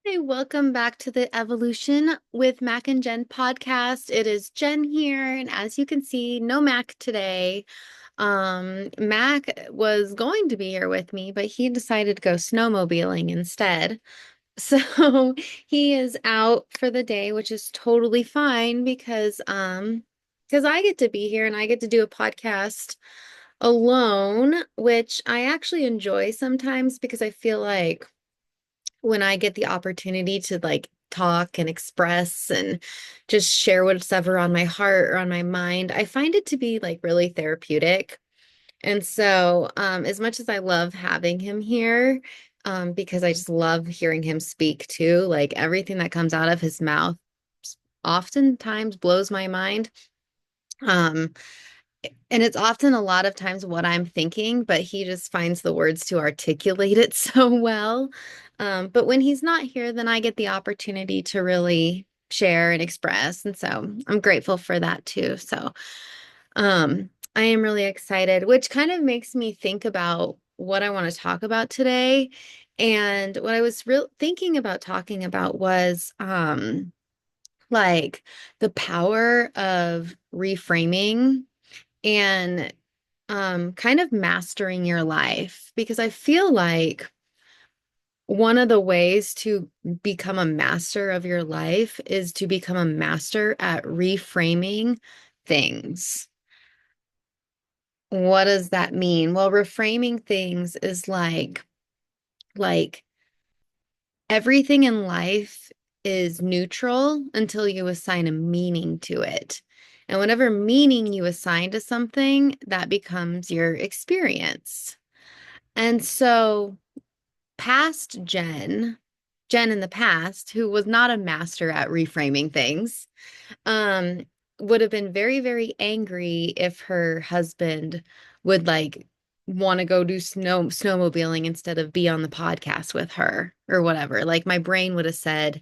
Hey, welcome back to the Evolution with Mac and Jen podcast. It is Jen here, and as you can see, no Mac today. Mac was going to be here with me, but he decided to go snowmobiling instead. So he is out for the day, which is totally fine because I get to be here and I get to do a podcast alone, which I actually enjoy sometimes because I feel like when I get the opportunity to like talk and express and just share what's ever on my heart or on my mind, I find it to be like really therapeutic. And so, as much as I love having him here, because I just love hearing him speak too, like everything that comes out of his mouth oftentimes blows my mind. Um, and it's often a lot of times what I'm thinking, but he just finds the words to articulate it so well. But when he's not here, then I get the opportunity to really share and express. And so I'm grateful for that too. So I am really excited, which kind of makes me think about what I want to talk about today. And what I was real thinking about talking about was like the power of reframing and kind of mastering your life because I feel like one of the ways to become a master of your life is to become a master at reframing things. What does that mean? Well, reframing things is like everything in life is neutral until you assign a meaning to it. And whatever meaning you assign to something, that becomes your experience. And so, past Jen in the past, who was not a master at reframing things, um, would have been very, very angry if her husband would like want to go do snowmobiling instead of be on the podcast with her or whatever. Like my brain would have said,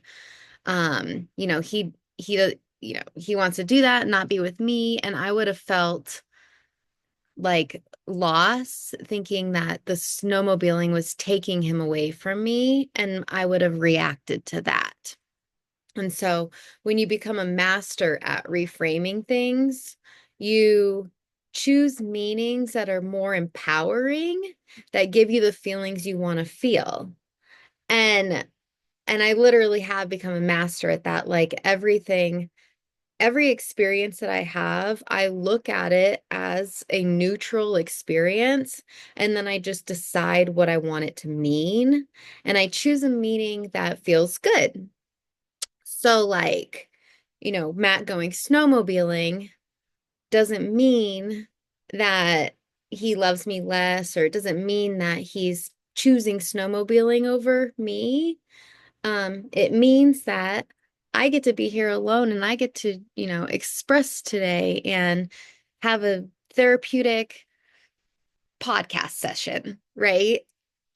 he wants to do that, not be with me, and I would have felt like loss, thinking that the snowmobiling was taking him away from me, and I would have reacted to that. And so when you become a master at reframing things, you choose meanings that are more empowering, that give you the feelings you want to feel. And I literally have become a master at that. Like every experience that I have, I look at it as a neutral experience, and then I just decide what I want it to mean. And I choose a meaning that feels good. So, like, Matt going snowmobiling doesn't mean that he loves me less, or it doesn't mean that he's choosing snowmobiling over me. It means that I get to be here alone and I get to, express today and have a therapeutic podcast session, right?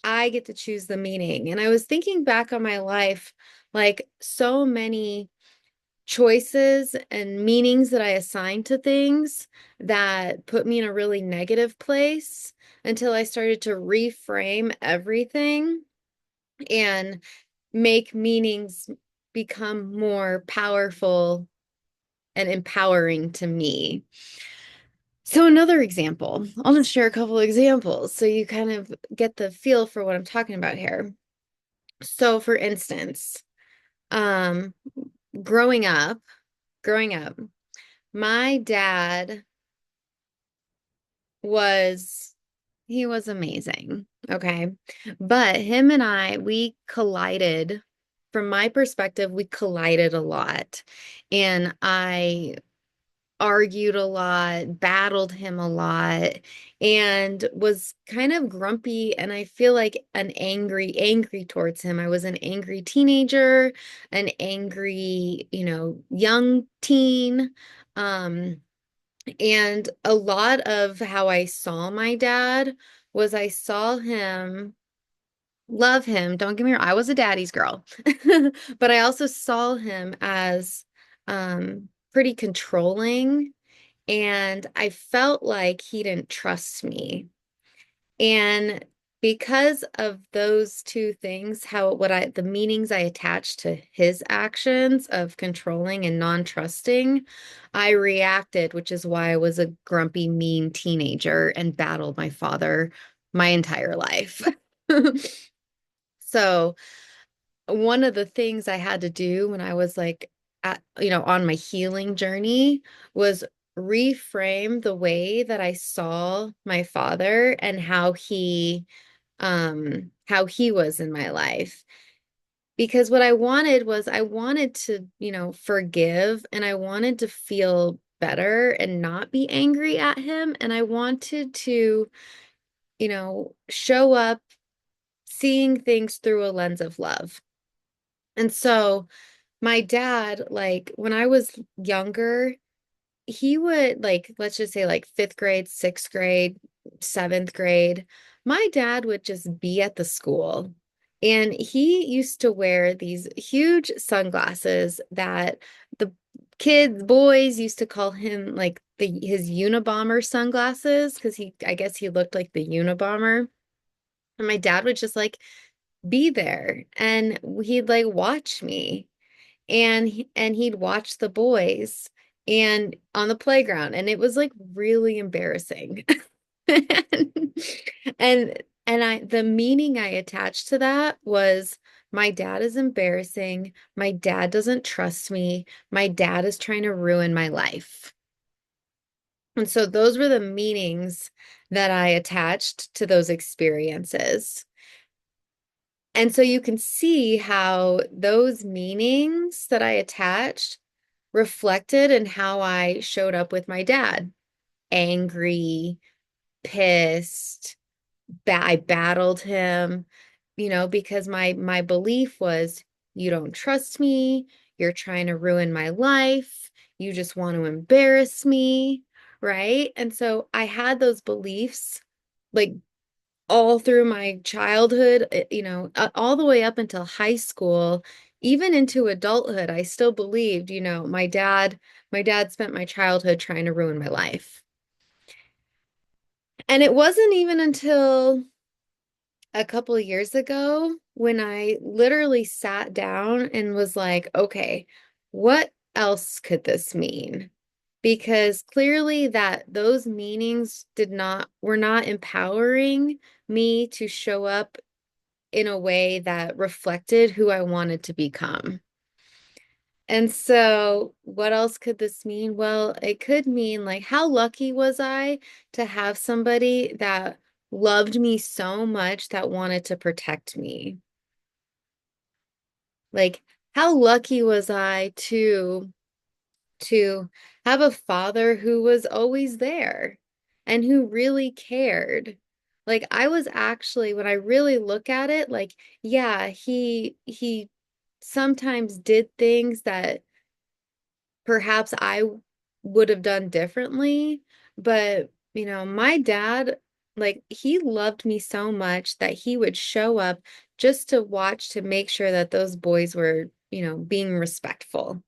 I get to choose the meaning. And I was thinking back on my life, like so many choices and meanings that I assigned to things that put me in a really negative place until I started to reframe everything and make meanings become more powerful and empowering to me. So, another example, I'll just share a couple examples so you kind of get the feel for what I'm talking about here. So, for instance, um, growing up, growing up, my dad was he was amazing. Okay. But him and we collided. From my perspective, we collided a lot. And I argued a lot, battled him a lot, and was kind of grumpy. And I feel like angry towards him. I was an angry teenager, an angry, young teen. Um, and a lot of how I saw my dad was I saw him, love him. Don't get me wrong, I was a daddy's girl. But I also saw him as pretty controlling, and I felt like he didn't trust me. And because of those two things, how what I the meanings I attached to his actions of controlling and non-trusting, I reacted, which is why I was a grumpy, mean teenager and battled my father my entire life. So, one of the things I had to do when I was like on my healing journey was reframe the way that I saw my father and how he was in my life. Because what I wanted was I wanted to, forgive and I wanted to feel better and not be angry at him. And I wanted to, show up seeing things through a lens of love. And so my dad, like when I was younger, he would like, let's just say like fifth grade, sixth grade, seventh grade, my dad would just be at the school. And he used to wear these huge sunglasses that the boys used to call him like his Unabomber sunglasses because I guess he looked like the Unabomber. And my dad would just like be there and he'd like watch me and he'd watch the boys and on the playground and it was like really embarrassing. and and I the meaning I attached to that was my dad is embarrassing. My dad doesn't trust me. My dad is trying to ruin my life. And so those were the meanings that I attached to those experiences. And so you can see how those meanings that I attached reflected in how I showed up with my dad. Angry, pissed, I battled him, because my belief was you don't trust me, you're trying to ruin my life, you just want to embarrass me, right? And so I had those beliefs like all through my childhood, all the way up until high school, even into adulthood, I still believed, my dad spent my childhood trying to ruin my life. And it wasn't even until a couple of years ago when I literally sat down and was like, okay, what else could this mean? Because clearly that those meanings were not empowering me to show up in a way that reflected who I wanted to become. And so, what else could this mean? Well, it could mean like, how lucky was I to have somebody that loved me so much that wanted to protect me? Like, how lucky was I to have a father who was always there and who really cared. Like I was actually, when I really look at it, like, yeah, he sometimes did things that perhaps I would have done differently, but my dad, like he loved me so much that he would show up just to watch to make sure that those boys were, being respectful.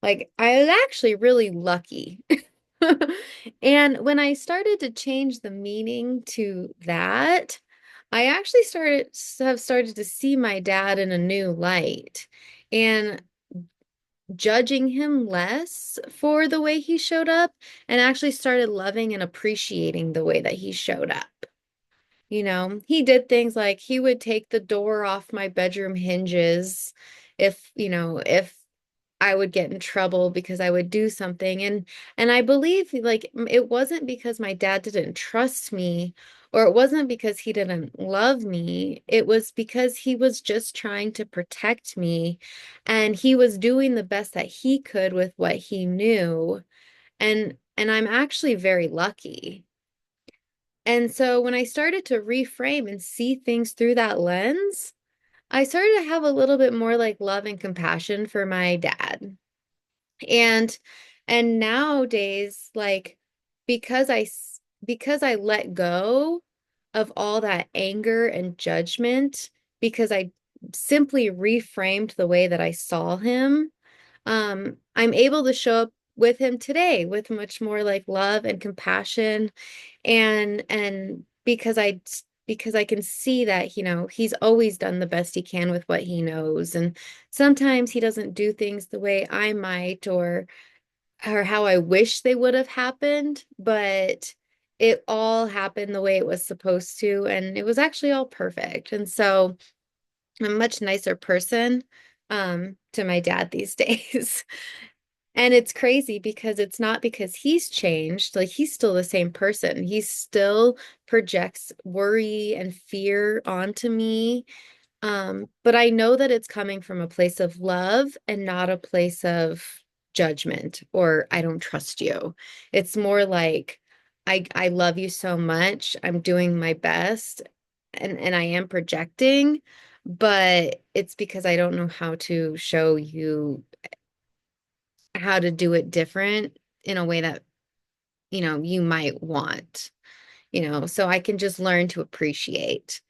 Like, I was actually really lucky. And when I started to change the meaning to that, I actually have started to see my dad in a new light and judging him less for the way he showed up and actually started loving and appreciating the way that he showed up. He did things like he would take the door off my bedroom hinges if I would get in trouble because I would do something. And I believe like it wasn't because my dad didn't trust me or it wasn't because he didn't love me. It was because he was just trying to protect me and he was doing the best that he could with what he knew. And I'm actually very lucky. And so when I started to reframe and see things through that lens, I started to have a little bit more like love and compassion for my dad. And nowadays, like because I let go of all that anger and judgment, because I simply reframed the way that I saw him, I'm able to show up with him today with much more like love and compassion and because I can see that, he's always done the best he can with what he knows. And sometimes he doesn't do things the way I might or how I wish they would have happened, but it all happened the way it was supposed to, and it was actually all perfect. And so I'm a much nicer person to my dad these days. And it's crazy because it's not because he's changed. Like he's still the same person. He still projects worry and fear onto me. But I know that it's coming from a place of love and not a place of judgment or I don't trust you. It's more like I love you so much. I'm doing my best and I am projecting, but it's because I don't know how to show you how to do it different in a way that, you might want, so I can just learn to appreciate.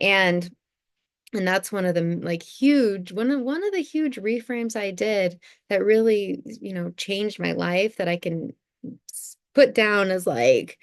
And and that's one of the like huge one of the huge reframes I did that really, changed my life that I can put down as like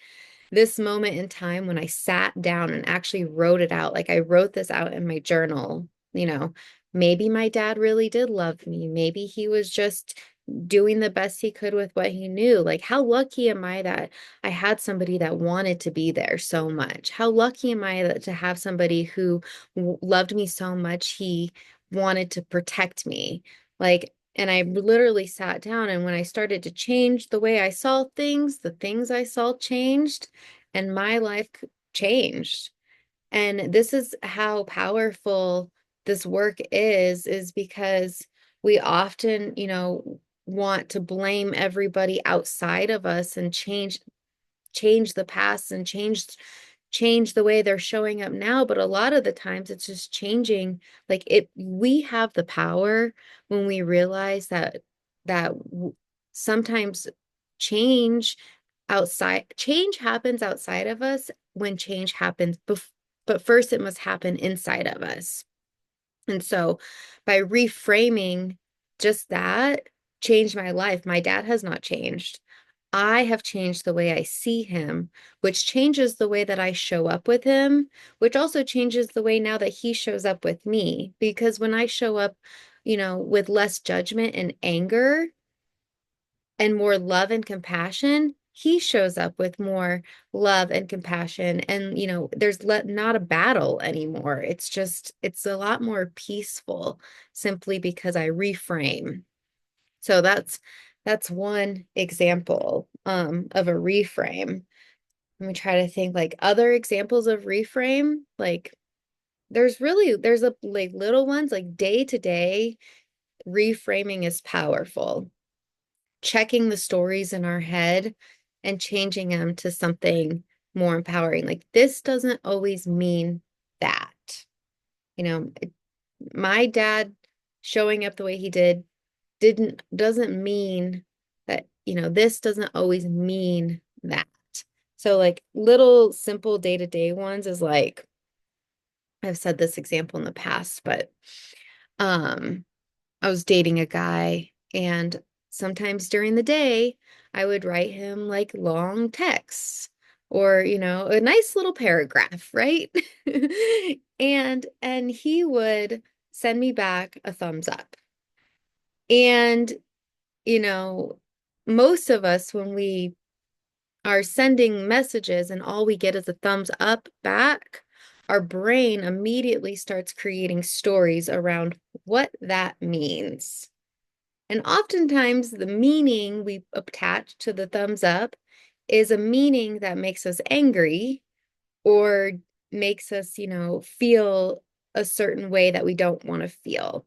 this moment in time when I sat down and actually wrote it out. Like I wrote this out in my journal, you know, maybe my dad really did love me. Maybe he was just doing the best he could with what he knew. Like, how lucky am I that I had somebody that wanted to be there so much? How lucky am I to have somebody who loved me so much he wanted to protect me? Like, and I literally sat down, and when I started to change the way I saw things, the things I saw changed, and my life changed. And this is how powerful this work is because we often, want to blame everybody outside of us and change the past and change the way they're showing up now, but a lot of the times it's just changing. Like it we have the power when we realize that sometimes change change happens outside of us when change happens but first it must happen inside of us. And so by reframing just that changed my life. My dad has not changed. I have changed the way I see him, which changes the way that I show up with him, which also changes the way now that he shows up with me. Because when I show up, with less judgment and anger and more love and compassion, he shows up with more love and compassion. And, there's not a battle anymore. It's a lot more peaceful simply because I reframe. So that's one example of a reframe. Let me try to think like other examples of reframe. Like there's a like little ones like day to day reframing is powerful. Checking the stories in our head and changing them to something more empowering. Like this doesn't always mean that. You know, my dad showing up the way he doesn't mean that, this doesn't always mean that. So like little simple day-to-day ones is like I've said this example in the past, but um I was dating a guy and sometimes during the day I would write him like long texts or, a nice little paragraph, right? And he would send me back a thumbs up. And you know, most of us, when we are sending messages and all we get is a thumbs up back, our brain immediately starts creating stories around what that means. And oftentimes, the meaning we attach to the thumbs up is a meaning that makes us angry or makes us, feel a certain way that we don't want to feel.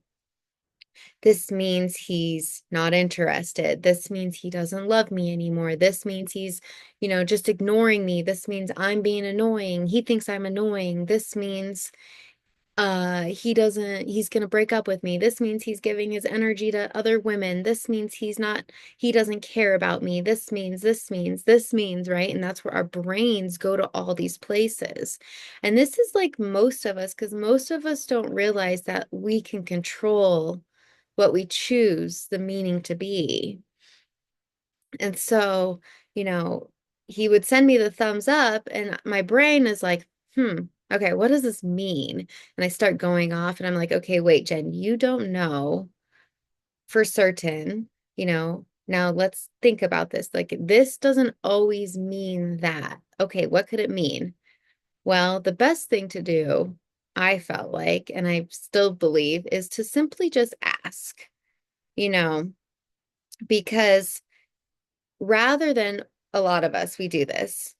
This means he's not interested. This means he doesn't love me anymore. This means he's, just ignoring me. This means I'm being annoying. He thinks I'm annoying. This means he's going to break up with me. This means he's giving his energy to other women. This means he doesn't care about me. This means, right? And that's where our brains go to all these places. And this is like most of us, because most of us don't realize that we can control what we choose the meaning to be. And so, you know, he would send me the thumbs up, and my brain is like, okay, what does this mean? And I start going off, and I'm like, okay, wait, Jen, you don't know for certain, now let's think about this. Like, this doesn't always mean that. Okay, what could it mean? Well, the best thing to do, I felt like, and I still believe, is to simply just ask, you know, because rather than a lot of us, we do this.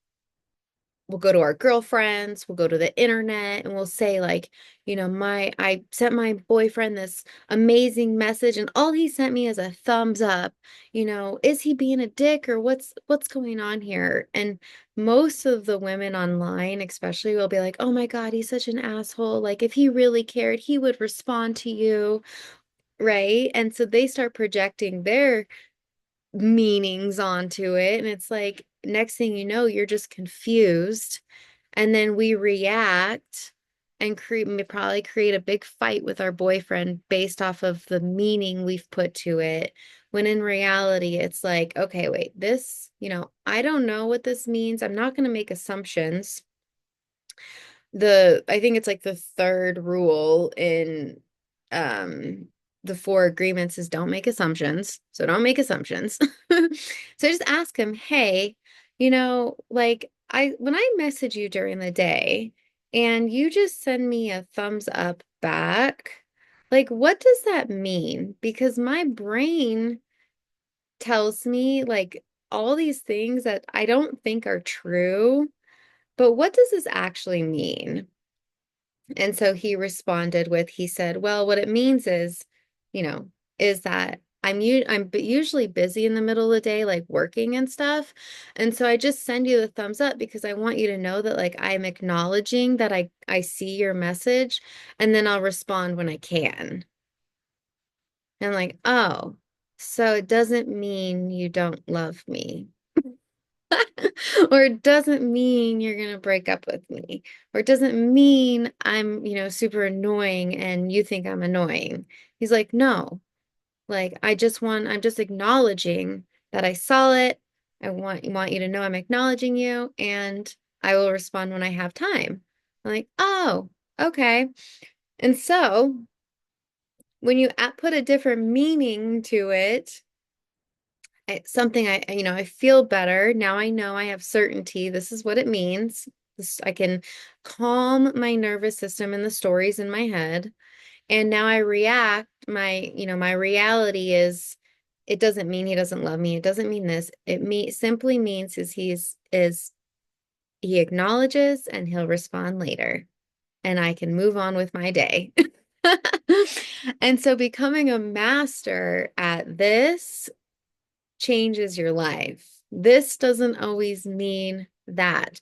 We'll go to our girlfriends, we'll go to the internet, and we'll say, like, I sent my boyfriend this amazing message, and all he sent me is a thumbs up. Is he being a dick, or what's going on here? And most of the women online, especially, will be like, oh my God, he's such an asshole. Like, if he really cared, he would respond to you, right? And so they start projecting their meanings onto it. And it's like, next thing you know, you're just confused. And then we react and probably create a big fight with our boyfriend based off of the meaning we've put to it. When in reality, it's like, okay, wait, this, I don't know what this means. I'm not going to make assumptions. I think it's like the third rule in um the four agreements is don't make assumptions. So don't make assumptions. So just ask him, hey, like when I message you during the day and you just send me a thumbs up back, like what does that mean? Because my brain tells me like all these things that I don't think are true, but what does this actually mean? And so he said, well, what it means you know, is that I'm usually busy in the middle of the day, like working and stuff. And so I just send you the thumbs up because I want you to know that like I'm acknowledging that I see your message, and then I'll respond when I can. And I'm like, oh, so it doesn't mean you don't love me. Or it doesn't mean you're going to break up with me. Or it doesn't mean I'm, super annoying and you think I'm annoying. He's like, no, like I'm just acknowledging that I saw it. I want you to know I'm acknowledging you, and I will respond when I have time. I'm like, oh, okay. And so when you put a different meaning to it, something I feel better. Now I know I have certainty. This is what it means. I can calm my nervous system and the stories in my head. And now I react. My reality is it doesn't mean he doesn't love me. It doesn't mean this. Simply means he acknowledges and he'll respond later. And I can move on with my day. And so becoming a master at this changes your life. This doesn't always mean that.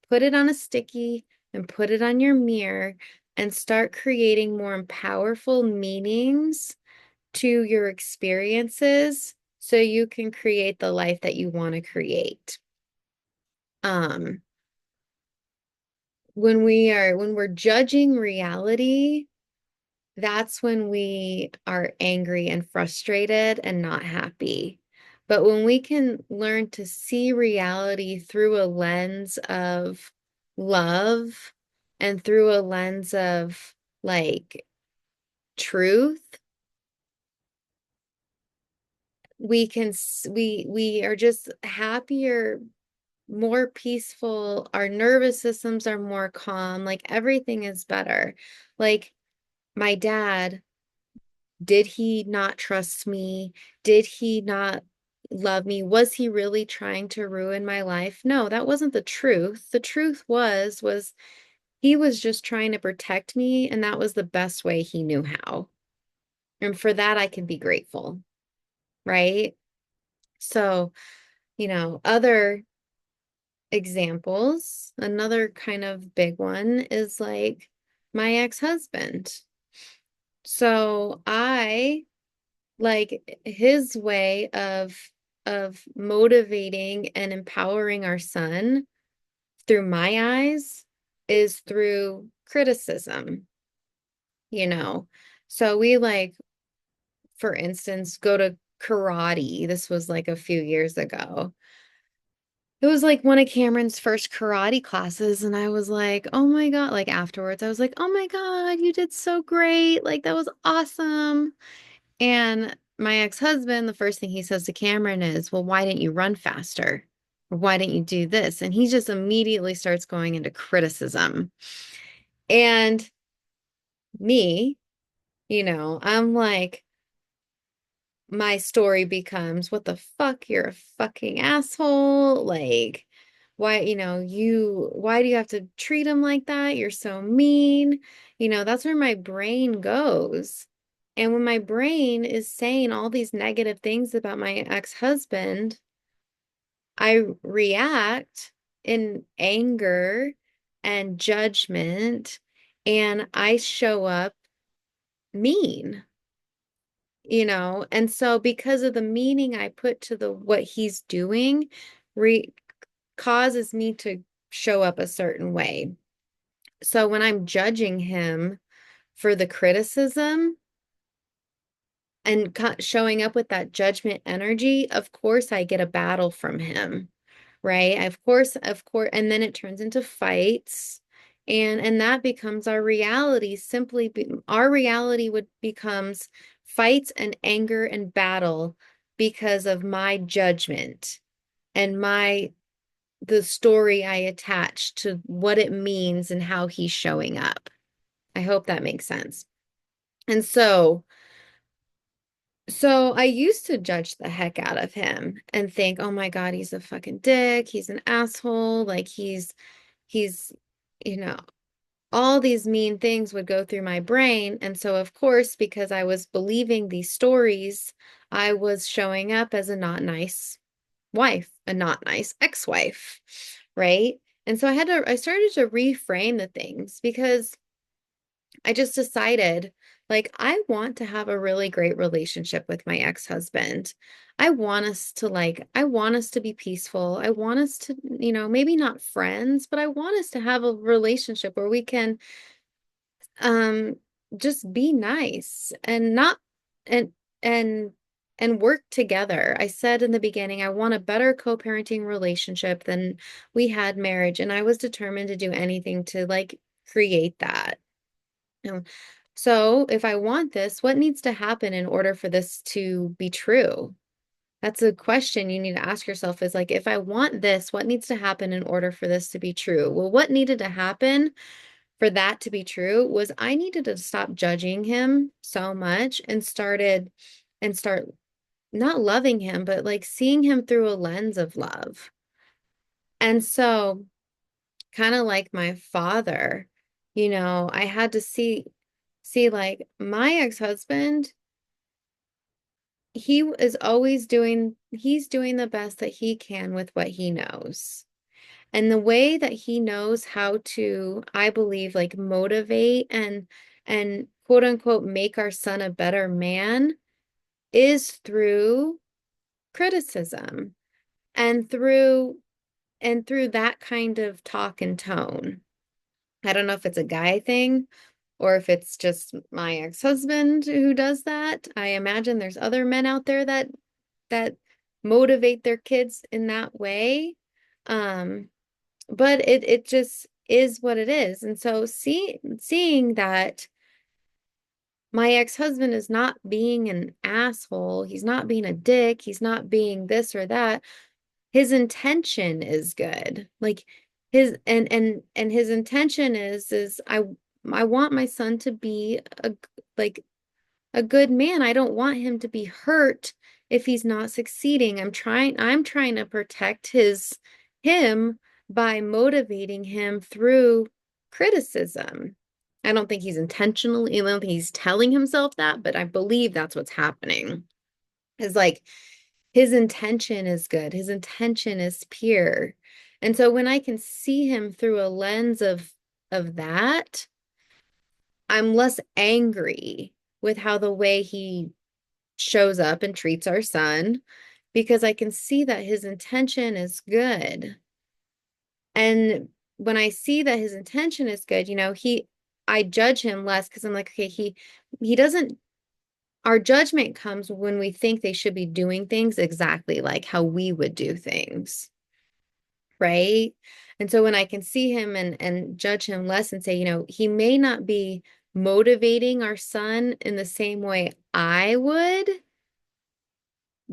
Put it on a sticky and put it on your mirror and start creating more powerful meanings to your experiences so you can create the life that you want to create. Um, when we're judging reality, that's when we are angry and frustrated and not happy. But when we can learn to see reality through a lens of love and through a lens of like truth, we are just happier, more peaceful. Our nervous systems are more calm. Like everything is better. Like my dad, did he not trust me? Did he not love me? Was he really trying to ruin my life? No, that wasn't the truth. The truth was he was just trying to protect me, and that was the best way he knew how. And for that, I can be grateful, right? So, other examples, another kind of big one is like my ex-husband. So I like his way of motivating and empowering our son through my eyes is through criticism, you know. So we like, for instance, go to karate. This was like a few years ago. It was like one of Cameron's first karate classes, and I was like, oh my God. Like afterwards, I was like, oh my God, you did so great. Like that was awesome. And my ex-husband, the first thing he says to Cameron is, well, why didn't you run faster? Or why didn't you do this? And he just immediately starts going into criticism. And me, I'm like, my story becomes, what the fuck? You're a fucking asshole. Like, why do you have to treat him like that? You're so mean. That's where my brain goes. And when my brain is saying all these negative things about my ex-husband, I react in anger and judgment, and I show up mean. And so because of the meaning I put to the what he's doing, re causes me to show up a certain way. So when I'm judging him for the criticism and showing up with that judgment energy, of course I get a battle from him, right? Of course, and then it turns into fights. And that becomes our reality. Our reality would becomes fights and anger and battle because of my judgment and the story I attach to what it means and how he's showing up. I hope that makes sense. And so I used to judge the heck out of him and think, oh my God, he's a fucking dick. He's an asshole. Like he's, you know, all these mean things would go through my brain. And so, of course, because I was believing these stories, I was showing up as a not nice wife, a not nice ex-wife, right? And so I started to reframe the things because I just decided, like, I want to have a really great relationship with my ex-husband. I want us to be peaceful. I want us to, maybe not friends, but I want us to have a relationship where we can um just be nice and not and and and work together. I said in the beginning, I want a better co-parenting relationship than we had marriage, and I was determined to do anything to like create that. Um, So if I want this, what needs to happen in order for this to be true? That's a question you need to ask yourself is like, if I want this, what needs to happen in order for this to be true? Well, what needed to happen for that to be true was I needed to stop judging him so much and start not loving him, but like seeing him through a lens of love. And so, kind of like my father, I had to see like my ex-husband, he's doing the best that he can with what he knows. And the way that he knows how to, I believe, like motivate and quote unquote make our son a better man is through criticism and through that kind of talk and tone. I don't know if it's a guy thing or if it's just my ex-husband who does that. I imagine there's other men out there that motivate their kids in that way. Um, but it just is what it is. And so seeing that my ex-husband is not being an asshole, he's not being a dick, he's not being this or that. His intention is good. Like his intention is I want my son to be like a good man. I don't want him to be hurt if he's not succeeding. I'm trying to protect him by motivating him through criticism. I don't think he's telling himself that, but I believe that's what's happening. Is like his intention is good. His intention is pure. And so when I can see him through a lens of that, I'm less angry with how the way he shows up and treats our son because I can see that his intention is good. And when I see that his intention is good, I judge him less because I'm like, okay, he doesn't, our judgment comes when we think they should be doing things exactly like how we would do things. right? And so when I can see him and judge him less and say, he may not be motivating our son in the same way I would,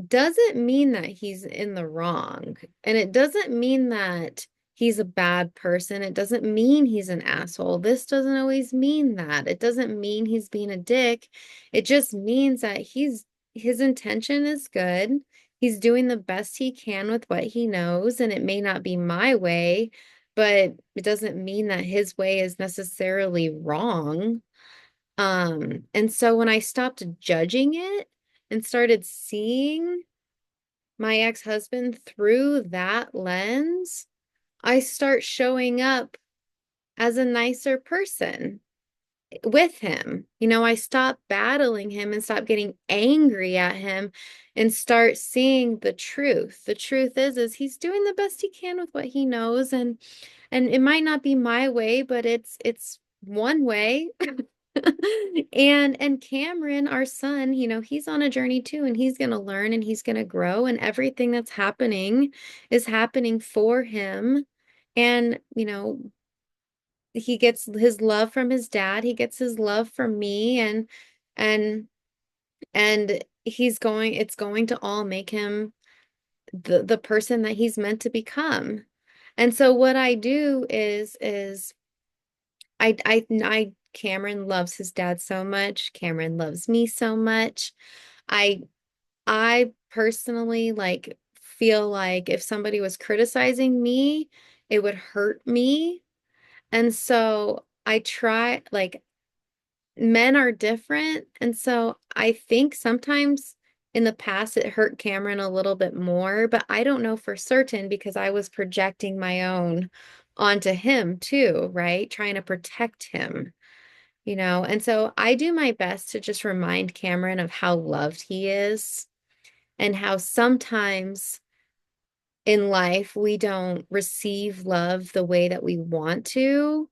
doesn't mean that he's in the wrong. And it doesn't mean that he's a bad person. It doesn't mean he's an asshole. This doesn't always mean that. It doesn't mean he's being a dick. It just means that his intention is good. He's doing the best he can with what he knows, and it may not be my way, but it doesn't mean that his way is necessarily wrong. And so when I stopped judging it and started seeing my ex-husband through that lens, I start showing up as a nicer person with him. I stop battling him and stop getting angry at him and start seeing the truth. The truth is he's doing the best he can with what he knows, and it might not be my way, but it's one way. And Cameron, our son, he's on a journey too, and he's going to learn and he's going to grow, and everything that's happening is happening for him. And, he gets his love from his dad, he gets his love from me, and and it's going to all make him the person that he's meant to become. And so what I do is Cameron loves his dad so much. Cameron loves me so much. I I personally feel like if somebody was criticizing me, it would hurt me. And so I try, men are different. And so I think sometimes in the past it hurt Cameron a little bit more, but I don't know for certain because I was projecting my own onto him too, right? Trying to protect him. And so I do my best to just remind Cameron of how loved he is and how sometimes in life we don't receive love the way that we want to,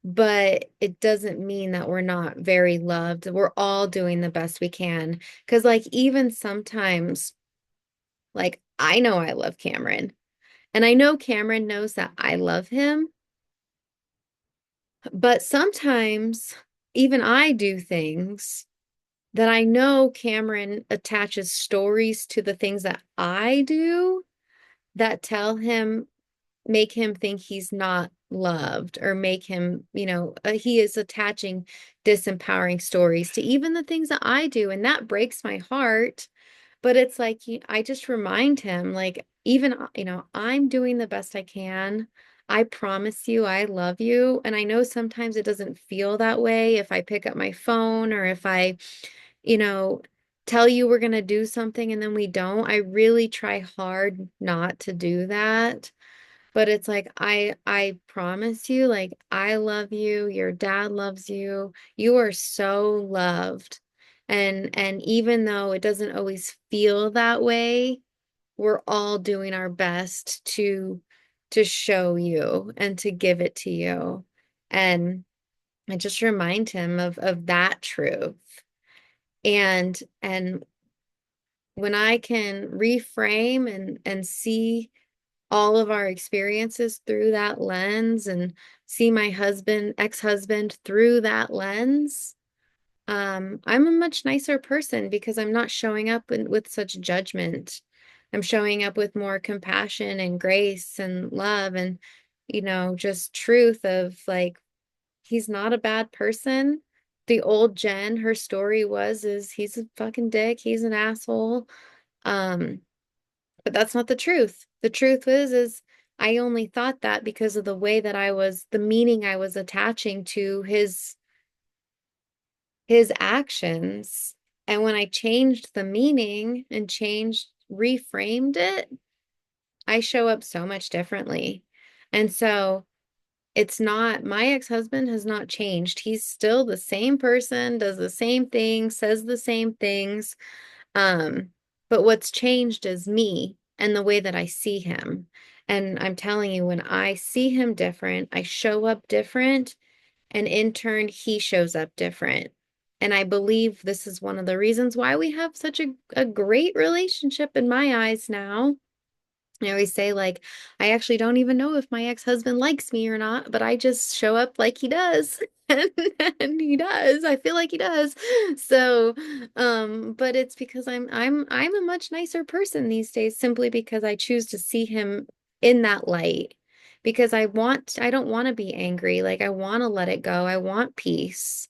but it doesn't mean that we're not very loved. We're all doing the best we can. Because, even sometimes, I know I love Cameron, and I know Cameron knows that I love him, but sometimes even I do things that I know Cameron attaches stories to the things that I do that make him think he's not loved, or make him, he is attaching disempowering stories to even the things that I do. And that breaks my heart. But it's like, I just remind him, even, I'm doing the best I can. I promise you, I love you. And I know sometimes it doesn't feel that way if I pick up my phone, or if I, you know, tell you we're going to do something and then we don't. I really try hard not to do that. But it's like I promise you, I love you, your dad loves you. You are so loved. And even though it doesn't always feel that way, we're all doing our best to show you and to give it to you. And I just remind him of that truth. And when I can reframe and see all of our experiences through that lens, and see my ex-husband through that lens, I'm a much nicer person because I'm not showing up with such judgment. I'm showing up with more compassion and grace and love, and, just truth of he's not a bad person. The old Jen, her story is he's a fucking dick, he's an asshole. Um, but that's not the truth. The truth is I only thought that because of the meaning I was attaching to his actions. And when I changed the meaning and reframed it, I show up so much differently. And so it's not, my ex-husband has not changed. He's still the same person, does the same things, says the same things. But what's changed is me and the way that I see him. And I'm telling you, when I see him different, I show up different, and in turn, he shows up different. And I believe this is one of the reasons why we have such a great relationship in my eyes now. I always say, like, I actually don't even know if my ex-husband likes me or not, but I just show up like he does. And, and he does. I feel like he does. So, but it's because I'm a much nicer person these days simply because I choose to see him in that light. Because I don't want to be angry. Like I want to let it go. I want peace.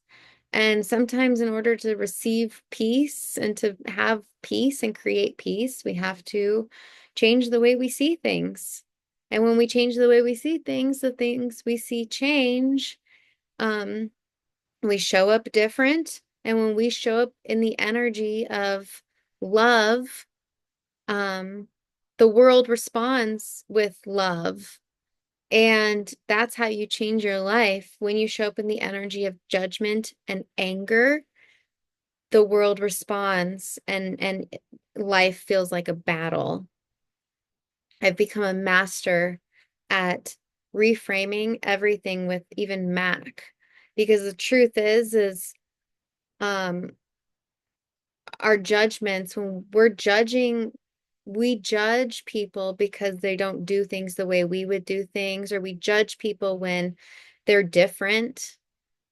And sometimes, in order to receive peace and to have peace and create peace, we have to change the way we see things. And when we change the way we see things, the things we see change. Um, we show up different. And when we show up in the energy of love, um, the world responds with love. And that's how you change your life. When you show up in the energy of judgment and anger, the world responds and life feels like a battle. I've become a master at reframing everything with even Mac because the truth is um our judgments when we're judging we judge people because they don't do things the way we would do things, or we judge people when they're different,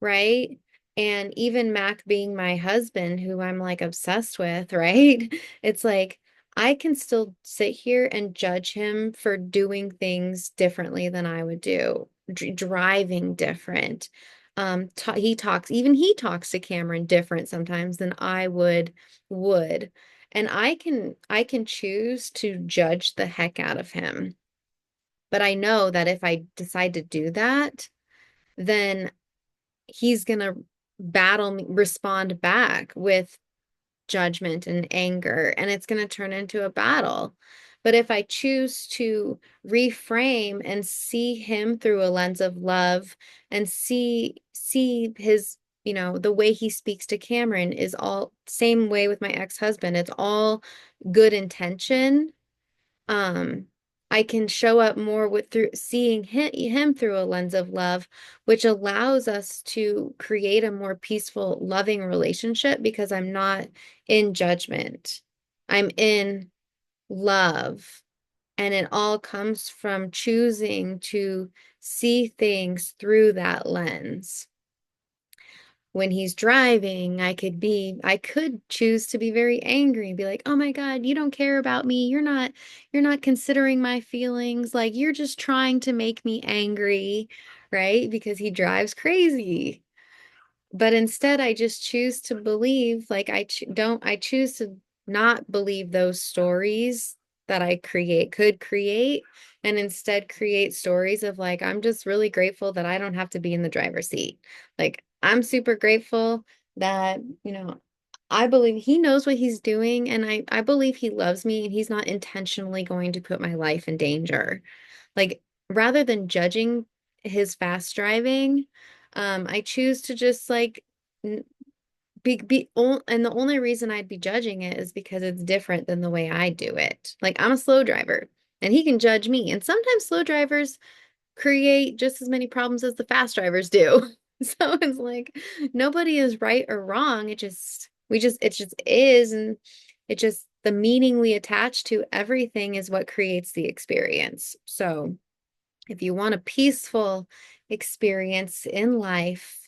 right? And even Mac being my husband, who I'm like obsessed with, right? It's like I can still sit here and judge him for doing things differently than I would do, driving different. He talks to Cameron different sometimes than I would. And I can choose to judge the heck out of him. But I know that if I decide to do that, then he's going to respond back with judgment and anger, and it's going to turn into a battle. But if I choose to reframe and see him through a lens of love and see his, the way he speaks to Cameron is all same way with my ex-husband. It's all good intention. um I can show up more with through seeing him through a lens of love, which allows us to create a more peaceful, loving relationship because I'm not in judgment. I'm in love. And it all comes from choosing to see things through that lens. When he's driving, I could choose to be very angry and be like, "Oh my God, you don't care about me. You're not considering my feelings. Like you're just trying to make me angry," right? Because he drives crazy. But instead, I just choose to believe, like I choose to not believe those stories that could create, and instead create stories of like, I'm just really grateful that I don't have to be in the driver's seat. Like, I'm super grateful that, I believe he knows what he's doing, and I believe he loves me, and he's not intentionally going to put my life in danger. Like, rather than judging his fast driving, I choose to just like and the only reason I'd be judging it is because it's different than the way I do it. Like I'm a slow driver and he can judge me. And sometimes slow drivers create just as many problems as the fast drivers do. So it's like nobody is right or wrong. It just is. And it just, the meaning we attach to everything is what creates the experience. So if you want a peaceful experience in life,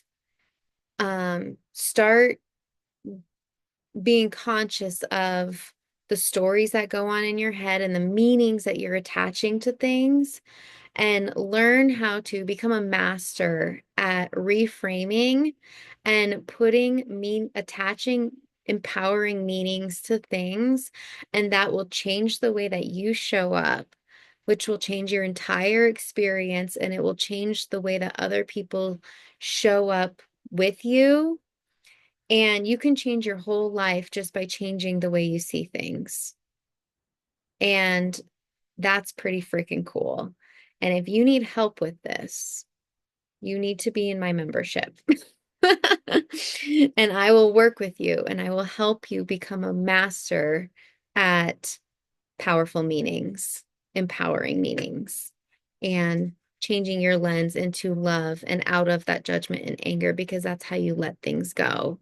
start being conscious of the stories that go on in your head and the meanings that you're attaching to things, and learn how to become a master at reframing and attaching empowering meanings to things. And that will change the way that you show up, which will change your entire experience, and it will change the way that other people show up with you. And you can change your whole life just by changing the way you see things. And that's pretty freaking cool. And if you need help with this, you need to be in my membership. And I will work with you and I will help you become a master at powerful meanings, empowering meanings, and changing your lens into love and out of that judgment and anger, because that's how you let things go.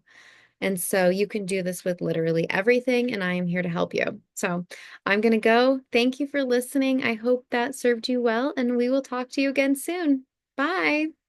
And so you can do this with literally everything, and I am here to help you. So I'm going to go. Thank you for listening. I hope that served you well, and we will talk to you again soon. Bye.